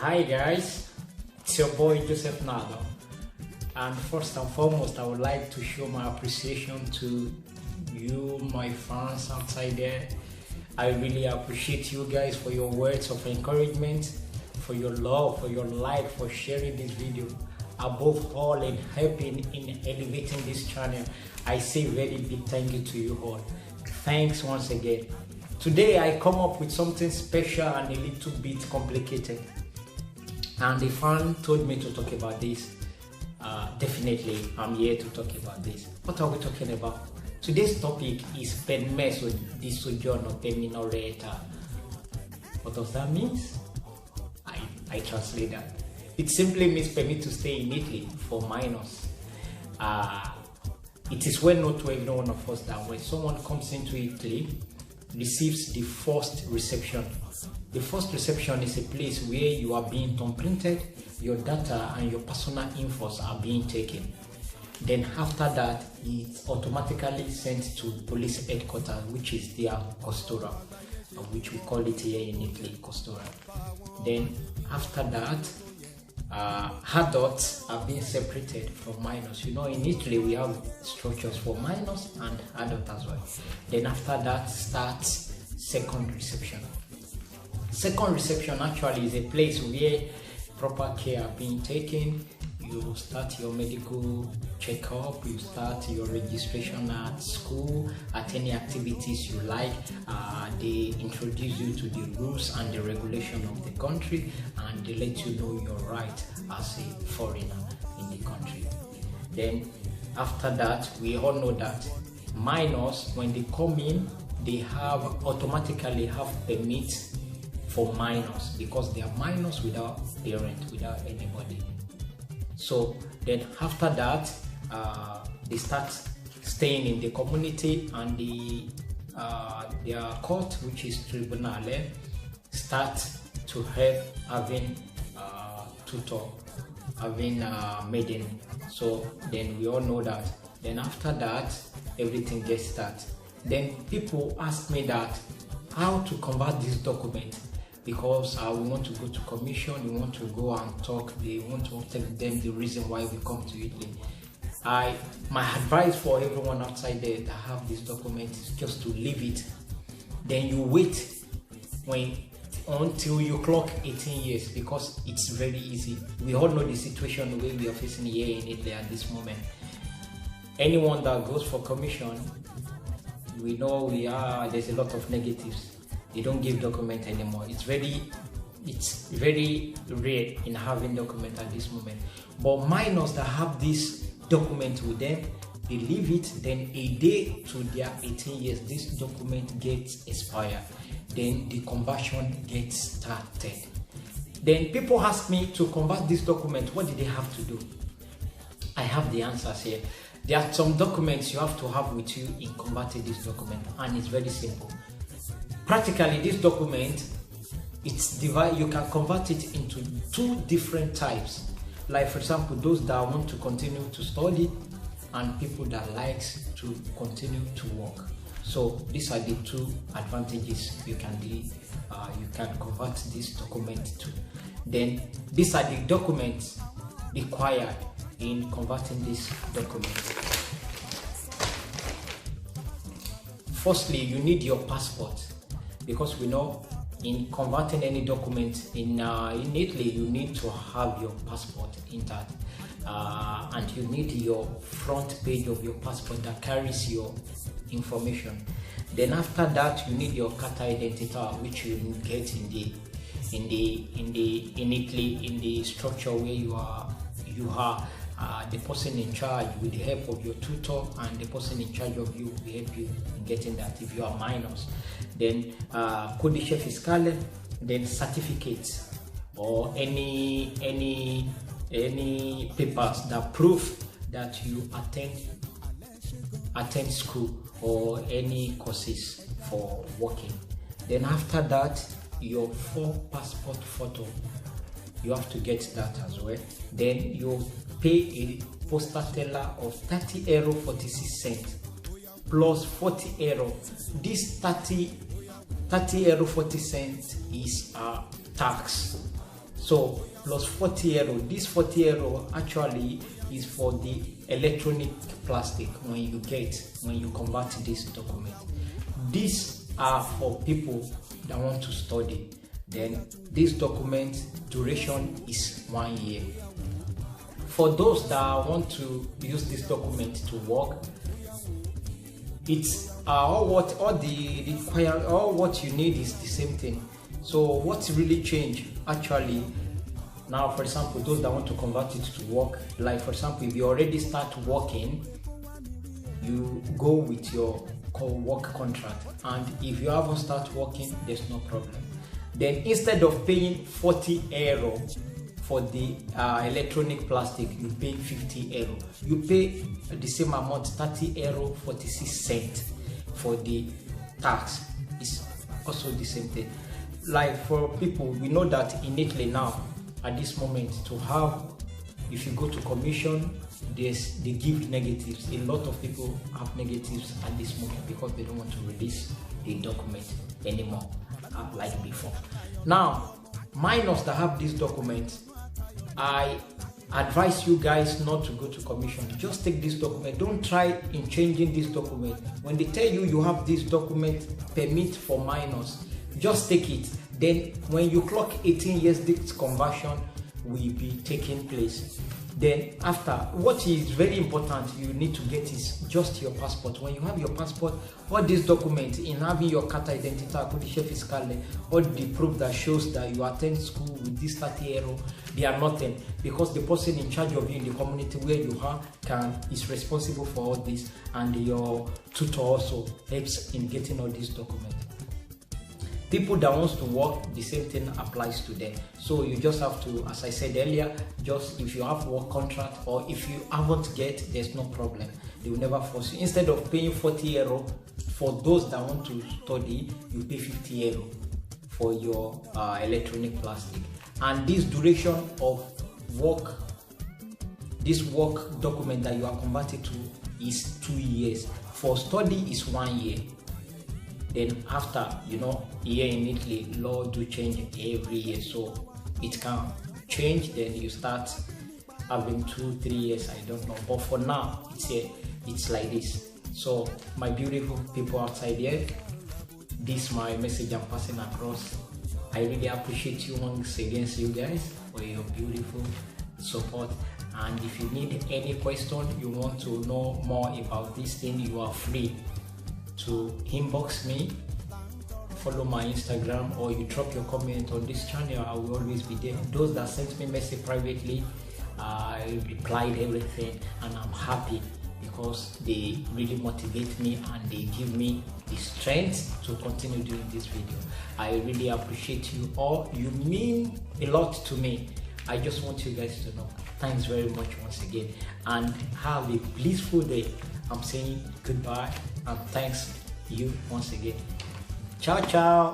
Hi guys, it's your boy Joseph Nado, and first and foremost I would like to show my appreciation to you, my fans outside there. I really appreciate you guys for your words of encouragement, for your love, for your like, for sharing this video, above all in helping in elevating this channel. I say very big thank you to you all. Thanks once again. Today I come up with something special and a little bit complicated, and the fan told me to talk about this. Definitely I'm here to talk about this. What are we talking about? Today's topic is Permesso di soggiorno per minore. What does that mean? I translate that. It simply means permit to stay in Italy for minors. It is well known to every one of us that when someone comes into Italy, receives the first reception. The first reception is a place where you are being thumbprinted, your data and your personal infos are being taken. Then after that, it's automatically sent to police headquarters, which is their costura, which we call it here in Italy, costura. Then after that, adults are being separated from minors. You know, in Italy we have structures for minors and adults as well. Then after that starts second reception. Second reception actually is a place where proper care are being taken. You start your medical checkup, you start your registration at school, at any activities you like. They introduce you to the rules and the regulation of the country, and they let you know your right as a foreigner in the country. Then after that, we all know that minors, when they come in, they automatically have permits for minors because they are minors without parent, without anybody. So then after that, they start staying in the community, and their court, which is tribunale, start to help having tutor, having maiden. So then we all know that. Then after that, everything gets started. Then people ask me that how to convert this document, because we want to go to commission, we want to go and talk, they want to tell them the reason why we come to Italy. My advice for everyone outside there that have this document is just to leave it. Then you wait until you clock 18 years, because it's very easy. We all know the situation the way we are facing here in Italy at this moment. Anyone that goes for commission, we know there's a lot of negatives. They don't give document anymore. It's very rare in having document at this moment. But minors that have this document with them, they leave it, then a day to their 18 years, this document gets expired. Then the conversion gets started. Then people ask me to convert this document, what do they have to do? I have the answers here. There are some documents you have to have with you in converting this document, and it's very simple. Practically, this document, it's divided. You can convert it into two different types. Like for example, those that want to continue to study, and people that likes to continue to work. So these are the two advantages you can convert this document to. Then these are the documents required in converting this document. Firstly, you need your passport, because we know in converting any document in Italy, you need to have your passport intact, and you need your front page of your passport that carries your information. Then after that, you need your carta identità, which you get in Italy, in the structure where you are the person in charge, with the help of your tutor, and the person in charge of you will help you in getting that if you are minors. Then codice fiscale, then certificates or any papers that prove that you attend school or any courses for working. Then after that, your full passport photo, you have to get that as well. Then you pay a posta tella of €30.46 plus €40. This 30 €40 is tax. So plus 40 euro. This 40 euro actually is for the electronic plastic when you convert this document. These are for people that want to study. Then this document duration is 1 year. For those that want to use this document to work, it's all what you need is the same thing. So what's really changed actually now, for example, those that want to convert it to work, like for example, if you already start working, you go with your work contract, and if you haven't started working, there's no problem. Then instead of paying 40 euro for the electronic plastic, you pay 50 euro. You pay the same amount, 30 euro 46 cents for the tax. It's also the same thing. Like for people, we know that in Italy now, at this moment, to have, if you go to commission, they give negatives. A lot of people have negatives at this moment because they don't want to release the document anymore like before. Now, minors that have this document, I advise you guys not to go to commission. Just take this document. Don't try in changing this document. When they tell you you have this document permit for minors, just take it. Then when you clock 18 years, this conversion will be taking place. Then after, what is very important you need to get is just your passport. When you have your passport, all these documents, in having your carta identità, codice fiscale, all the proof that shows that you attend school with this 30 euro, they are nothing, because the person in charge of you in the community where you are is responsible for all this, and your tutor also helps in getting all these documents. People that wants to work, the same thing applies to them. So you just have to, as I said earlier, just if you have work contract, or if you haven't get, there's no problem. They will never force you. Instead of paying 40 euro for those that want to study, you pay 50 euro for your electronic plastic. And this duration of work, this work document that you are converted to is 2 years. For study is 1 year. Then after, here in Italy, law do change every year, so it can change. Then you start having 2-3 years, I don't know, but for now it's like this. So my beautiful people outside here, this is my message I'm passing across. I really appreciate you once again, you guys, for your beautiful support. And if you need any question, you want to know more about this thing, you are free to inbox me, follow my Instagram, or you drop your comment on this channel. I will always be there. Those that sent me message privately, I replied everything, and I'm happy because they really motivate me and they give me the strength to continue doing this video. I really appreciate you all. You mean a lot to me. I just want you guys to know. Thanks very much once again, and have a blissful day. I'm saying goodbye and thanks you once again. Ciao, ciao.